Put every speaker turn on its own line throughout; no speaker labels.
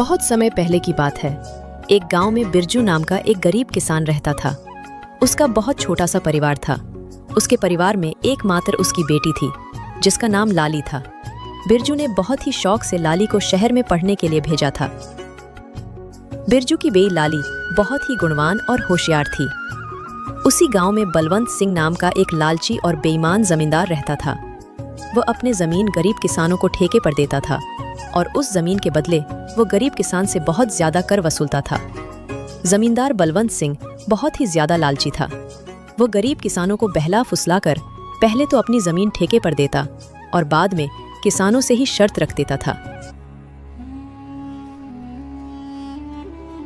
बहुत समय पहले की बात है। एक गांव में बिरजू नाम का एक गरीब किसान रहता था। उसका बहुत छोटा सा परिवार था। उसके परिवार में एकमात्र उसकी बेटी थी जिसका नाम लाली था। बिरजू ने बहुत ही शौक से लाली को शहर में पढ़ने के लिए भेजा था। बिरजू की बेटी लाली बहुत ही गुणवान और होशियार थी। उसी गांव में बलवंत सिंह नाम का एक लालची और बेईमान जमींदार रहता था। वह अपने जमीन गरीब किसानों को ठेके पर देता था और उस जमीन के बदले वो गरीब किसान से बहुत ज्यादा कर वसूलता था। जमींदार बलवंत सिंह बहुत ही ज्यादा लालची था। वो गरीब किसानों को बहला फुसलाकर पहले तो अपनी जमीन ठेके पर देता और बाद में किसानों से ही शर्त रख देता था।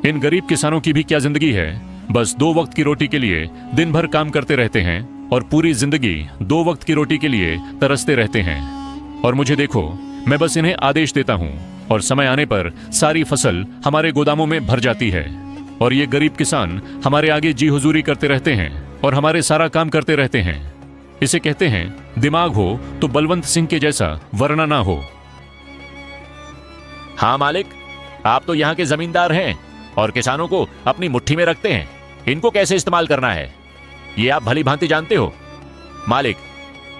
इन गरीब किसानों की भी क्या जिंदगी है। बस 2 वक्त की रोटी के लिए दिन भर काम करते रहते हैं और पूरी जिंदगी 2 वक्त की रोटी के लिए तरसते रहते हैं। और मुझे देखो, मैं बस इन्हें आदेश देता हूँ और समय आने पर सारी फसल हमारे गोदामों में भर जाती है और ये गरीब किसान हमारे आगे जी हुजूरी करते रहते हैं और हमारे सारा काम करते रहते हैं। इसे कहते हैं दिमाग हो तो बलवंत सिंह के जैसा, वरना ना हो।
हाँ मालिक, आप तो यहाँ के जमींदार हैं और किसानों को अपनी मुट्ठी में रखते हैं। इनको कैसे इस्तेमाल करना है ये आप भली भांति जानते हो। मालिक,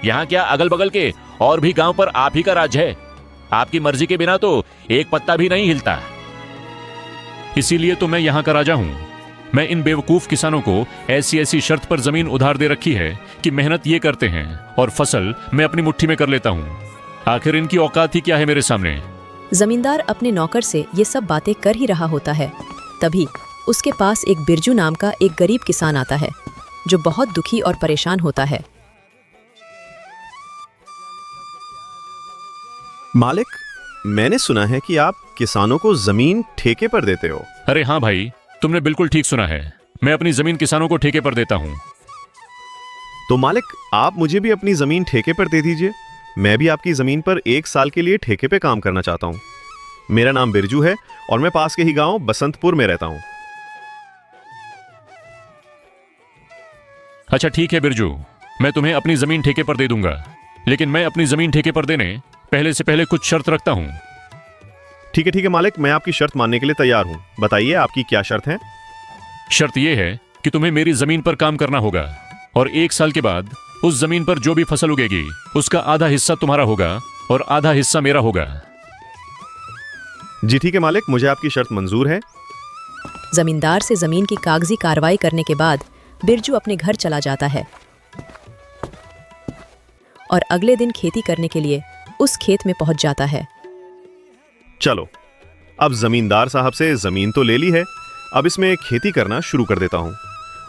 यहाँ क्या अगल बगल के और भी गांव पर आप ही का राज है। आपकी मर्जी के बिना तो एक पत्ता भी नहीं हिलता।
इसीलिए तो मैं यहाँ का राजा हूँ। मैं इन बेवकूफ किसानों को ऐसी ऐसी शर्त पर जमीन उधार दे रखी है कि मेहनत ये करते हैं और फसल मैं अपनी मुट्ठी में कर लेता हूँ। आखिर इनकी औकात ही क्या है मेरे सामने।
जमींदार अपने नौकर से ये सब बातें कर ही रहा होता है, तभी उसके पास एक बिरजू नाम का एक गरीब किसान आता है जो बहुत दुखी और परेशान होता है।
मालिक, मैंने सुना है कि आप किसानों को जमीन ठेके पर देते हो।
अरे हाँ भाई, तुमने बिल्कुल ठीक सुना है। मैं अपनी जमीन किसानों को ठेके पर देता हूँ।
तो मालिक, आप मुझे भी अपनी जमीन ठेके पर दे दीजिए। मैं भी आपकी जमीन पर 1 साल के लिए ठेके पे काम करना चाहता हूँ। मेरा नाम बिरजू है और मैं पास के ही गांव बसंतपुर में रहता हूँ।
अच्छा ठीक है बिरजू, मैं तुम्हें अपनी जमीन ठेके पर दे दूंगा, लेकिन मैं अपनी जमीन ठेके पर देने पहले से पहले कुछ शर्त रखता हूँ।
ठीक है मालिक, मैं आपकी शर्त मानने के लिए तैयार हूँ। बताइए आपकी क्या शर्त है।
शर्त यह है कि तुम्हें मेरी जमीन पर काम करना होगा और 1 साल के बाद उस जमीन पर जो भी फसल उगेगी उसका आधा हिस्सा तुम्हारा होगा और आधा हिस्सा मेरा होगा।
जी ठीक है मालिक, मुझे आपकी शर्त मंजूर है।
जमींदार से जमीन की कागजी कार्रवाई करने के बाद बिरजू अपने घर चला जाता है और अगले दिन खेती करने के लिए उस खेत में पहुंच जाता है।
चलो, अब जमींदार साहब से जमीन तो ले ली है, अब इसमें खेती करना शुरू कर देता हूँ।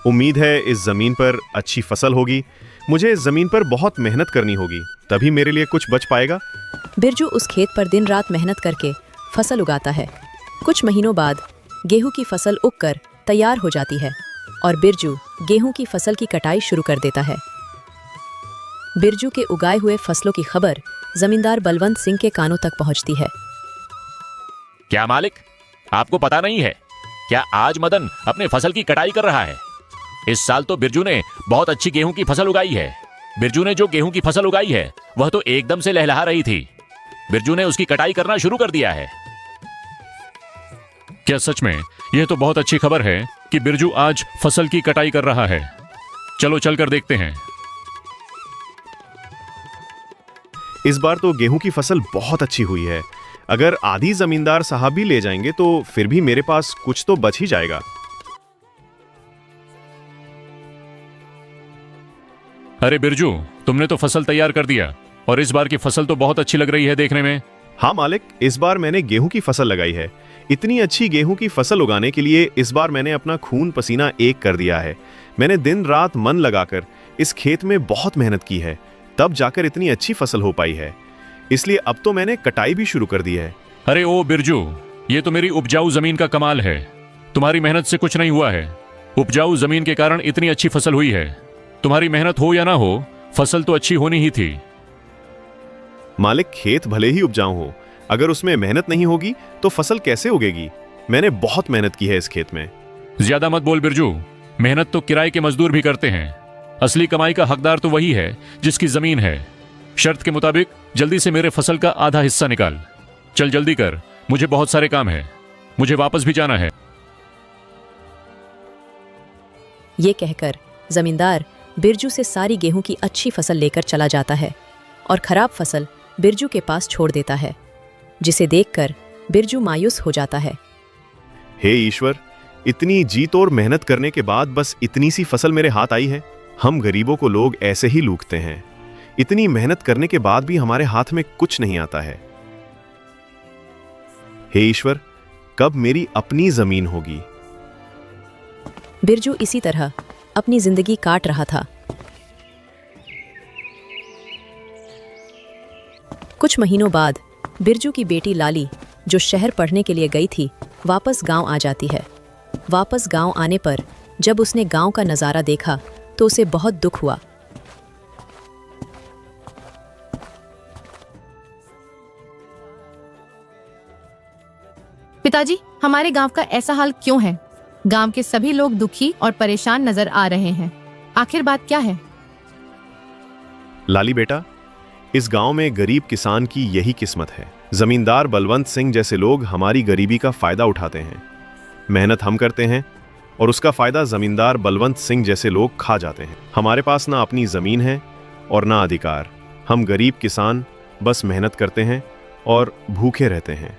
उम्मीद है इस जमीन पर अच्छी फसल होगी। मुझे इस जमीन पर बहुत मेहनत करनी होगी, तभी मेरे लिए कुछ बच पाएगा।
बिरजू उस खेत पर दिन रात मेहनत करके फसल उगाता है। कुछ महीनों बाद गेहूं की फसल उगकर तैयार हो जाती है और बिरजू गेहूं की फसल की कटाई शुरू कर देता है। बिरजू के उगाए हुए फसलों की खबर जमींदार बलवंत सिंह के कानों तक पहुंचती है।
क्या मालिक, आपको पता नहीं है क्या आज मदन अपने फसल की कटाई कर रहा है। इस साल तो बिरजू ने बहुत अच्छी गेहूं की फसल उगाई है। बिरजू ने जो गेहूं की फसल उगाई है वह तो एकदम से लहलहा रही थी। बिरजू ने उसकी कटाई करना शुरू कर दिया है।
क्या सच में? यह तो बहुत अच्छी खबर है कि बिरजू आज फसल की कटाई कर रहा है। चलो चलकर देखते हैं।
इस बार तो गेहूं की फसल बहुत अच्छी हुई है। अगर आधी जमींदार साहब भी ले जाएंगे तो फिर भी मेरे पास कुछ तो बच ही जाएगा।
अरे बिरजू, तुमने तो फसल तैयार कर दिया और इस बार की फसल तो बहुत अच्छी लग रही है देखने में।
हाँ मालिक, इस बार मैंने गेहूं की फसल लगाई है। इतनी अच्छी गेहूं की फसल उगाने के लिए इस बार मैंने अपना खून पसीना एक कर दिया है। मैंने दिन रात मन लगाकर इस खेत में बहुत मेहनत की है, तब जाकर इतनी अच्छी फसल हो पाई है। इसलिए अब तो मैंने कटाई भी शुरू कर दी है।
अरे ओ बिरजू, ये तो मेरी उपजाऊ जमीन का कमाल है। तुम्हारी मेहनत से कुछ नहीं हुआ है। उपजाऊ जमीन के कारण इतनी अच्छी फसल हुई है। तुम्हारी मेहनत हो या ना हो, फसल तो अच्छी होनी ही थी।
मालिक, खेत भले ही उपजाऊ हो, अगर उसमें मेहनत नहीं होगी तो फसल कैसे उगेगी। मैंने बहुत मेहनत की है इस खेत में।
ज्यादा मत बोल बिरजू, मेहनत तो किराए के मजदूर भी करते हैं। असली कमाई का हकदार तो वही है जिसकी जमीन है। शर्त के मुताबिक जल्दी से मेरे फसल का आधा हिस्सा निकाल। चल जल्दी कर, मुझे बहुत सारे काम है। मुझे वापस भी जाना है।
ये कहकर जमींदार बिरजू से सारी गेहूं की अच्छी फसल लेकर चला जाता है और खराब फसल बिरजू के पास छोड़ देता है, जिसे देखकर बिरजू मायूस हो जाता है।
हे ईश्वर, इतनी जी तोड़ मेहनत करने के बाद बस इतनी सी फसल मेरे हाथ आई है। हम गरीबों को लोग ऐसे ही लूटते हैं। इतनी मेहनत करने के बाद भी हमारे हाथ में कुछ नहीं आता है। हे ईश्वर, कब मेरी अपनी जमीन होगी?
बिरजू इसी तरह अपनी जिंदगी काट रहा था। कुछ महीनों बाद बिरजू की बेटी लाली, जो शहर पढ़ने के लिए गई थी, वापस गांव आ जाती है। वापस गांव आने पर जब उसने गांव का नज़ारा देखा तो उसे बहुत दुख हुआ।
पिताजी, हमारे गांव का ऐसा हाल क्यों है? गांव के सभी लोग दुखी और परेशान नजर आ रहे हैं। आखिर बात क्या है?
लाली बेटा, इस गांव में गरीब किसान की यही किस्मत है। जमींदार बलवंत सिंह जैसे लोग हमारी गरीबी का फायदा उठाते हैं। मेहनत हम करते हैं और उसका फायदा जमींदार बलवंत सिंह जैसे लोग खा जाते हैं। हमारे पास ना अपनी जमीन है और ना अधिकार। हम गरीब किसान बस मेहनत करते हैं और भूखे रहते हैं।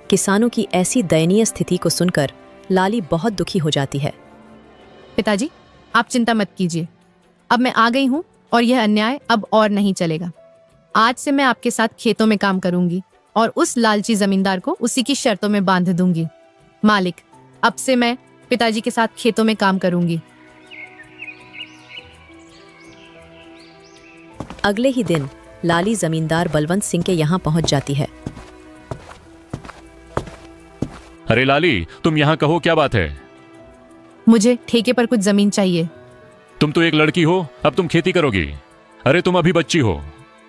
किसानों की ऐसी दयनीय स्थिति को सुनकर लाली बहुत दुखी हो जाती है।
पिताजी, आप चिंता मत कीजिए। अब मैं आ गई हूँ और यह अन्याय अब और नहीं चलेगा। आज से मैं आपके साथ खेतों में काम करूंगी और उस लालची जमींदार को उसी की शर्तों में बांध दूंगी। मालिक, अब से मैं पिताजी के साथ खेतों में काम करूंगी।
अगले ही दिन लाली जमींदार बलवंत सिंह के यहाँ पहुंच जाती है।
अरे लाली, तुम यहाँ कहो, क्या बात है?
मुझे ठेके पर कुछ जमीन चाहिए।
तुम तो एक लड़की हो, अब तुम खेती करोगी? अरे तुम अभी बच्ची हो,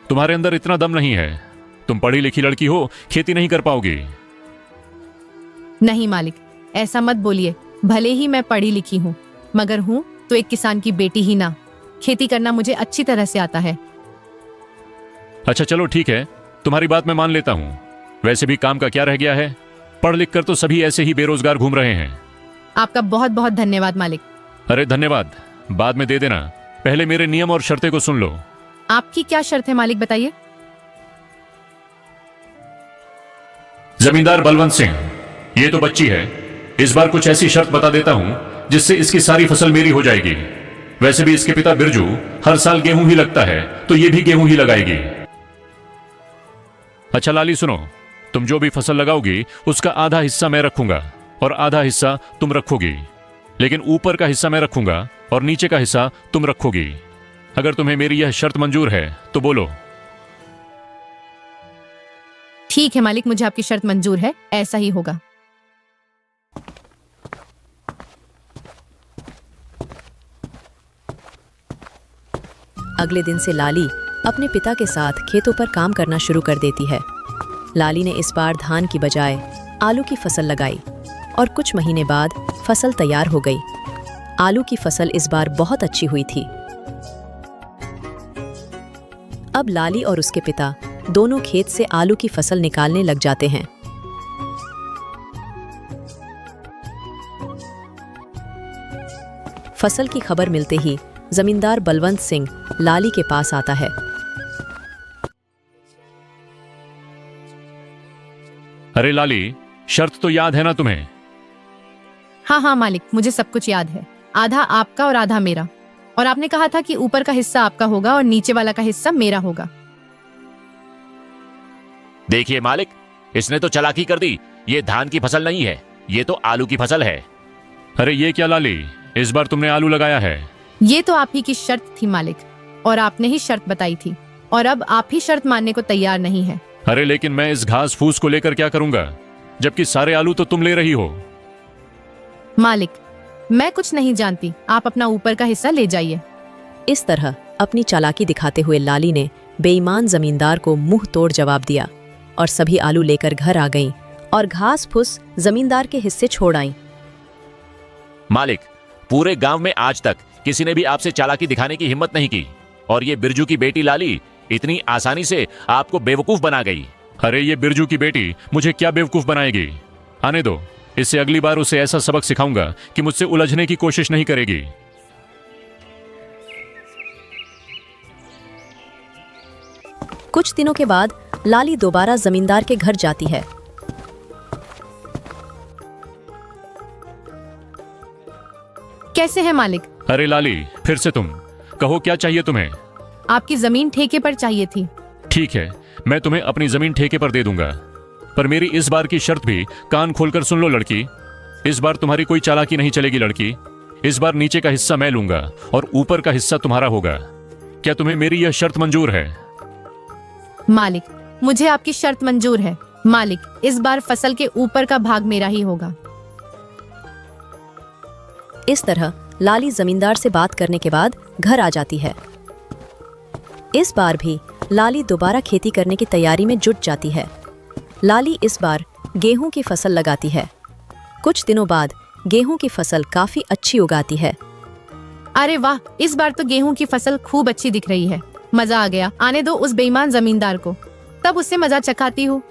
तुम्हारे अंदर इतना दम नहीं है। तुम पढ़ी लिखी लड़की हो, खेती नहीं कर पाओगी।
नहीं मालिक, ऐसा मत बोलिए। भले ही मैं पढ़ी लिखी हूँ, मगर हूँ तो एक किसान की बेटी ही ना। खेती करना मुझे अच्छी तरह से आता है।
अच्छा चलो ठीक है, तुम्हारी बात मैं मान लेता हूँ। वैसे भी काम का क्या रह गया है? पढ़ लिख कर तो सभी ऐसे ही बेरोजगार घूम रहे हैं।
आपका बहुत बहुत धन्यवाद मालिक।
अरे धन्यवाद बाद में दे देना, पहले मेरे नियम और शर्तें को सुन लो।
आपकी क्या शर्त है मालिक, बताइए।
जमींदार बलवंत सिंह, ये तो बच्ची है। इस बार कुछ ऐसी शर्त बता देता हूं जिससे इसकी सारी फसल मेरी हो जाएगी। वैसे भी इसके पिता बिरजू हर साल गेहूं ही लगता है, तो ये भी गेहूं ही लगाएगी। अच्छा लाली सुनो, तुम जो भी फसल लगाओगी उसका आधा हिस्सा मैं रखूंगा और आधा हिस्सा तुम रखोगी। लेकिन ऊपर का हिस्सा मैं रखूंगा और नीचे का हिस्सा तुम रखोगी। अगर तुम्हें मेरी यह शर्त मंजूर है तो बोलो।
ठीक है मालिक, मुझे आपकी शर्त मंजूर है, ऐसा ही होगा।
अगले दिन से लाली अपने पिता के साथ खेतों पर काम करना शुरू कर देती है। लाली ने इस बार धान की बजाय आलू की फसल लगाई और कुछ महीने बाद फसल तैयार हो गई। आलू की फसल इस बार बहुत अच्छी हुई थी। अब लाली और उसके पिता दोनों खेत से आलू की फसल निकालने लग जाते हैं। फसल की खबर मिलते ही जमींदार बलवंत सिंह लाली के पास आता है।
अरे लाली, शर्त तो याद है ना तुम्हें?
हाँ हाँ मालिक, मुझे सब कुछ याद है। आधा आपका और आधा मेरा। और आपने कहा था कि ऊपर का हिस्सा आपका होगा और नीचे वाला का हिस्सा मेरा होगा।
देखिए मालिक, इसने तो चालाकी कर दी। ये धान की फसल नहीं है, ये तो आलू की फसल है।
अरे ये क्या लाली, इस बार तुमने आलू लगाया है?
ये तो आप ही की शर्त थी मालिक, और आपने ही शर्त बताई थी, और अब आप ही शर्त मानने को तैयार नहीं है।
अरे लेकिन मैं इस घास फूस को लेकर क्या करूंगा, जबकि सारे आलू तो तुम ले रही हो।
मालिक, मैं कुछ नहीं जानती, आप अपना ऊपर का हिस्सा ले जाइए।
इस तरह अपनी चालाकी दिखाते हुए लाली ने बेईमान जमींदार को मुंह तोड़ जवाब दिया और सभी आलू लेकर घर आ गईं और घास फूस जमींदार के हिस्से छोड़ आईं।
मालिक, पूरे गांव में आज तक किसी ने भी आपसे चालाकी दिखाने की हिम्मत नहीं की, और ये बिरजू की बेटी लाली इतनी आसानी से आपको बेवकूफ बना गई।
अरे ये बिरजू की बेटी मुझे क्या बेवकूफ बनाएगी? आने दो, इससे अगली बार उसे ऐसा सबक सिखाऊंगा कि मुझसे उलझने की कोशिश नहीं करेगी।
कुछ दिनों के बाद लाली दोबारा जमींदार के घर जाती है।
कैसे हैं मालिक?
अरे लाली, फिर से तुम। कहो क्या चाहिए तुम्हें?
आपकी जमीन ठेके पर चाहिए थी।
ठीक है, मैं तुम्हें अपनी जमीन ठेके पर दे दूंगा, पर मेरी इस बार की शर्त भी कान खोलकर सुन लो लड़की। इस बार तुम्हारी कोई चालाकी नहीं चलेगी लड़की। इस बार नीचे का हिस्सा मैं लूंगा और ऊपर का हिस्सा तुम्हारा होगा। क्या तुम्हें मेरी यह शर्त मंजूर है?
मालिक, मुझे आपकी शर्त मंजूर है। मालिक, इस बार फसल के ऊपर का भाग मेरा ही होगा।
इस तरह लाली जमींदार से बात करने के बाद घर आ जाती है। इस बार भी लाली दोबारा खेती करने की तैयारी में जुट जाती है। लाली इस बार गेहूं की फसल लगाती है। कुछ दिनों बाद गेहूं की फसल काफी अच्छी उगाती है।
अरे वाह, इस बार तो गेहूं की फसल खूब अच्छी दिख रही है। मजा आ गया। आने दो उस बेईमान जमींदार को, तब उससे मजा चखाती हूँ।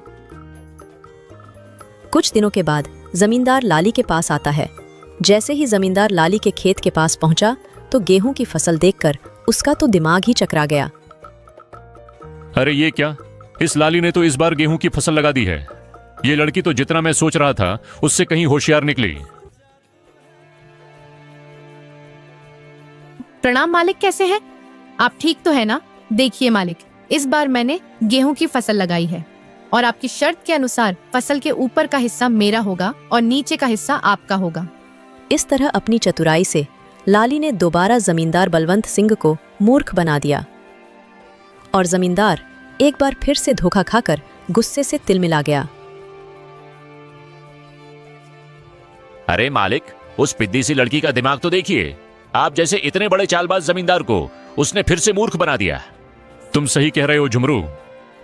कुछ दिनों के बाद जमींदार लाली के पास आता है। जैसे ही जमींदार लाली के खेत के पास पहुंचा तो गेहूं की फसल देखकर उसका तो दिमाग ही चकरा गया।
अरे ये क्या, इस लाली ने तो इस बार गेहूं की फसल लगा दी है। ये लड़की तो जितना मैं सोच रहा था उससे कहीं होशियार निकली।
प्रणाम मालिक, कैसे हैं आप? ठीक तो है ना? देखिए मालिक, इस बार मैंने गेहूं की फसल लगाई है और आपकी शर्त के अनुसार फसल के ऊपर का हिस्सा मेरा होगा और नीचे का हिस्सा आपका होगा।
इस तरह अपनी चतुराई से लाली ने दोबारा जमींदार बलवंत सिंह को मूर्ख बना दिया और जमींदार एक बार फिर से धोखा खाकर गुस्से से तिलमिला गया।
अरे मालिक, उस पिद्दी सी लड़की का दिमाग तो देखिए। आप जैसे इतने बड़े चालबाज जमींदार को उसने फिर से मूर्ख बना दिया।
तुम सही कह रहे हो झुमरू,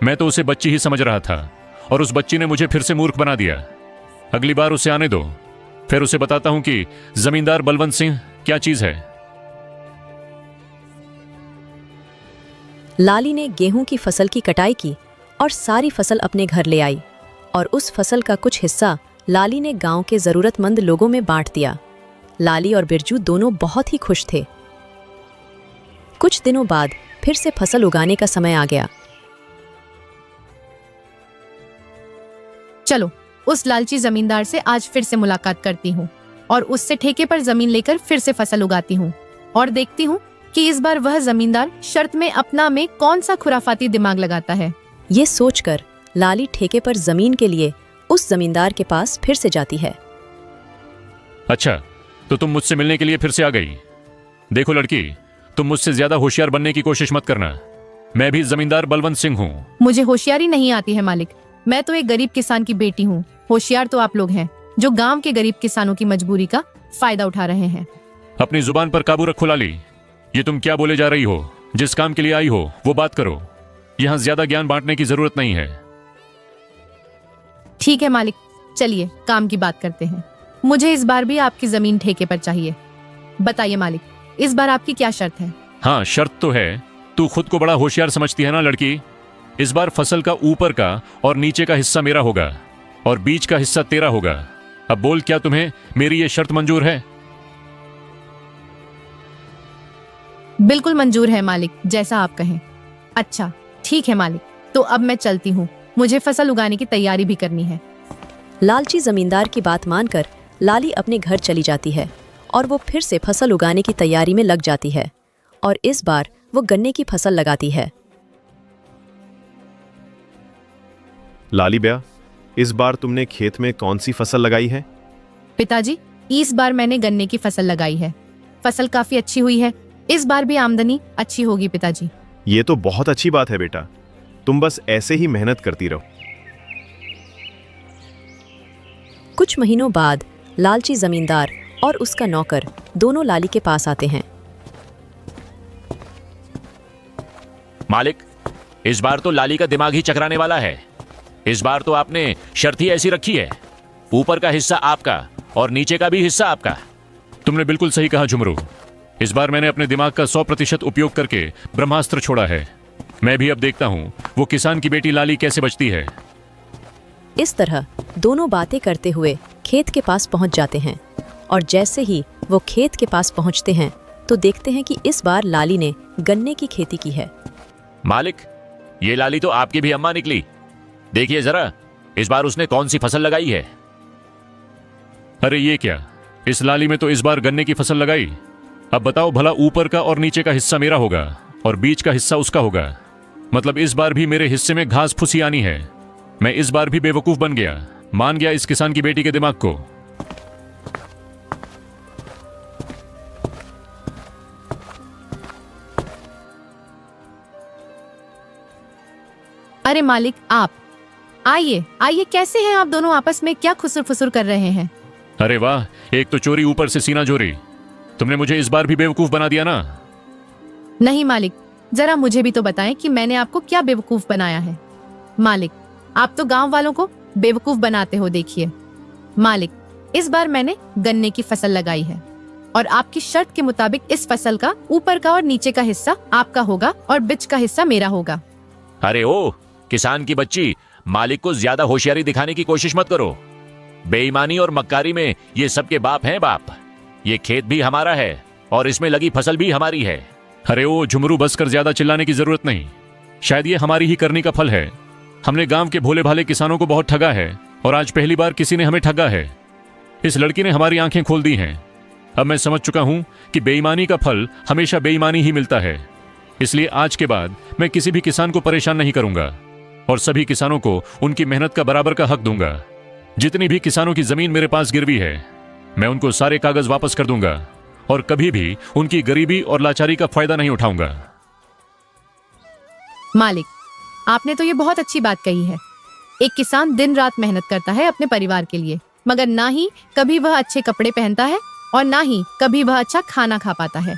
मैं तो उसे बच्ची ही समझ रहा था और उस बच्ची ने मुझे फिर से मूर्ख बना दिया। अगली बार उसे आने दो, फिर उसे बताता हूं कि जमींदार बलवंत सिंह क्या चीज है।
लाली ने गेहूं की फसल की कटाई की और सारी फसल अपने घर ले आई और उस फसल का कुछ हिस्सा लाली ने गांव के जरूरतमंद लोगों में बांट दिया। लाली और बिरजू दोनों बहुत ही खुश थे। कुछ दिनों बाद फिर से फसल उगाने का समय आ गया।
चलो उस लालची जमींदार से आज फिर से मुलाकात करती हूँ और उससे ठेके पर जमीन लेकर फिर से फसल उगाती हूँ और देखती हूँ कि इस बार वह जमींदार शर्त में अपना में कौन सा खुराफाती दिमाग लगाता है।
ये सोचकर लाली ठेके पर जमीन के लिए उस जमींदार के पास फिर से जाती है।
अच्छा, तो तुम मुझसे मिलने के लिए फिर से आ गई। देखो लड़की, तुम मुझसे ज्यादा होशियार बनने की कोशिश मत करना। मैं भी जमींदार बलवंत सिंह हूँ।
मुझे होशियारी नहीं आती है मालिक, मैं तो एक गरीब किसान की बेटी हूँ। होशियार तो आप लोग हैं जो गांव के गरीब किसानों की मजबूरी का फायदा उठा रहे हैं।
अपनी जुबान पर काबू रखो लाली। ये तुम क्या बोले जा रही हो? जिस काम के लिए आई हो वो बात करो। यहाँ ज्यादा ज्ञान बांटने की जरूरत नहीं है।
ठीक है मालिक, चलिए काम की बात करते हैं। मुझे इस बार भी आपकी जमीन ठेके पर चाहिए। बताइए मालिक, इस बार आपकी क्या शर्त है?
हाँ, शर्त तो है। तू खुद को बड़ा होशियार समझती है ना लड़की। इस बार फसल का ऊपर का और नीचे का हिस्सा मेरा होगा और बीच का हिस्सा तेरा होगा। अब बोल, क्या तुम्हें मेरी ये शर्त मंजूर है?
बिल्कुल मंजूर है मालिक, जैसा आप कहें। अच्छा ठीक है मालिक, तो अब मैं चलती हूँ, मुझे फसल उगाने की तैयारी भी करनी है।
लालची जमींदार की बात मानकर लाली अपने घर चली जाती है और वो फिर से फसल उगाने की तैयारी में लग जाती है और इस बार वो गन्ने की फसल लगाती है।
लाली ब्या, इस बार तुमने खेत में कौन सी फसल लगाई है?
पिताजी, इस बार मैंने गन्ने की फसल लगाई है। फसल काफी अच्छी हुई है। इस बार भी आमदनी अच्छी होगी पिताजी।
ये तो बहुत अच्छी बात है बेटा, तुम बस ऐसे ही मेहनत करती रहो।
कुछ महीनों बाद लालची जमींदार और उसका नौकर दोनों लाली के पास आते हैं।
मालिक, इस बार तो लाली का दिमाग ही चकराने वाला है। इस बार तो आपने शर्त ही ऐसी रखी है, ऊपर का हिस्सा आपका और नीचे का भी हिस्सा आपका।
तुमने बिल्कुल सही कहा झुमरू। इस बार मैंने अपने दिमाग का 100% उपयोग करके ब्रह्मास्त्र छोड़ा है। मैं भी अब देखता हूँ वो किसान की बेटी लाली कैसे बचती है।
इस तरह दोनों बातें करते हुए खेत के पास पहुंच जाते हैं और जैसे ही वो खेत के पास पहुंचते हैं तो देखते हैं कि इस बार लाली ने गन्ने की खेती की है।
मालिक, ये लाली तो आपकी भी अम्मा निकली। देखिए जरा, इस बार उसने कौन सी फसल लगाई है।
अरे ये क्या, इस लाली में तो इस बार गन्ने की फसल लगाई। अब बताओ भला, ऊपर का और नीचे का हिस्सा मेरा होगा और बीच का हिस्सा उसका होगा। मतलब इस बार भी मेरे हिस्से में घास फूसी आनी है। मैं इस बार भी बेवकूफ बन गया, मान गया इस किसान की बेटी के दिमाग को।
अरे मालिक, आप आइए आइए, कैसे हैं आप दोनों? आपस में क्या खुसुर फुसुर कर रहे हैं?
अरे वाह, एक तो चोरी ऊपर से सीना चोरी। तुमने मुझे इस बार भी बेवकूफ बना दिया ना।
नहीं मालिक, जरा मुझे भी तो बताएं कि मैंने आपको क्या बेवकूफ बनाया है। मालिक, आप तो गांव वालों को बेवकूफ बनाते हो। देखिए मालिक, इस बार मैंने गन्ने की फसल लगाई है और आपकी शर्त के मुताबिक इस फसल का ऊपर का और नीचे का हिस्सा आपका होगा और बीच का हिस्सा मेरा होगा।
अरे ओ किसान की बच्ची, मालिक को ज्यादा होशियारी दिखाने की कोशिश मत करो। बेईमानी और मक्कारी में ये सबके बाप हैं बाप। ये खेत भी हमारा है और इसमें लगी फसल भी हमारी है।
अरे ओ झुमरू, बस कर, ज्यादा चिल्लाने की जरूरत नहीं। शायद ये हमारी ही करनी का फल है। हमने गांव के भोले भाले किसानों को बहुत ठगा है और आज पहली बार किसी ने हमें ठगा है। इस लड़की ने हमारी आंखें खोल दी हैं। अब मैं समझ चुका हूं कि बेईमानी का फल हमेशा बेईमानी ही मिलता है। इसलिए आज के बाद मैं किसी भी किसान को परेशान नहीं करूंगा और सभी किसानों को उनकी मेहनत का बराबर का हक दूंगा। जितनी भी किसानों की जमीन मेरे पास गिरवी है, मैं उनको सारे कागज वापस कर दूंगा और कभी भी उनकी गरीबी और लाचारी का फायदा नहीं उठाऊंगा।
मालिक, आपने तो ये बहुत अच्छी बात कही है। एक किसान दिन रात मेहनत करता है अपने परिवार के लिए, मगर ना ही कभी वह अच्छे कपड़े पहनता है और ना ही कभी वह अच्छा खाना खा पाता है।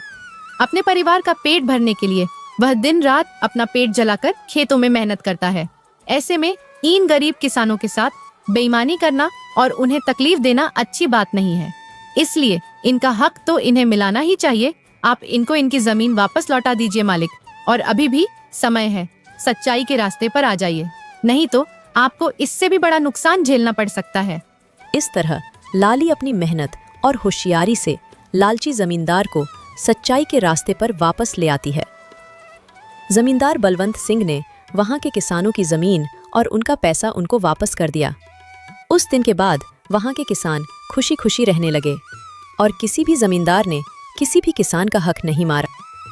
अपने परिवार का पेट भरने के लिए वह दिन रात अपना पेट जलाकर खेतों में मेहनत करता है। ऐसे में इन गरीब किसानों के साथ बेईमानी करना और उन्हें तकलीफ देना अच्छी बात नहीं है। इसलिए इनका हक तो इन्हें मिलाना ही चाहिए। आप इनको इनकी जमीन वापस लौटा दीजिए मालिक, और अभी भी समय है, सच्चाई के रास्ते पर आ जाइए, नहीं तो आपको इससे भी बड़ा नुकसान झेलना पड़ सकता है।
इस तरह लाली अपनी मेहनत और होशियारी से लालची जमींदार को सच्चाई के रास्ते पर वापस ले आती है। जमींदार बलवंत सिंह ने वहां के किसानों की जमीन और उनका पैसा उनको वापस कर दिया। उस दिन के बाद वहां के किसान खुशी खुशी रहने लगे और किसी भी जमींदार ने किसी भी किसान का हक नहीं मारा।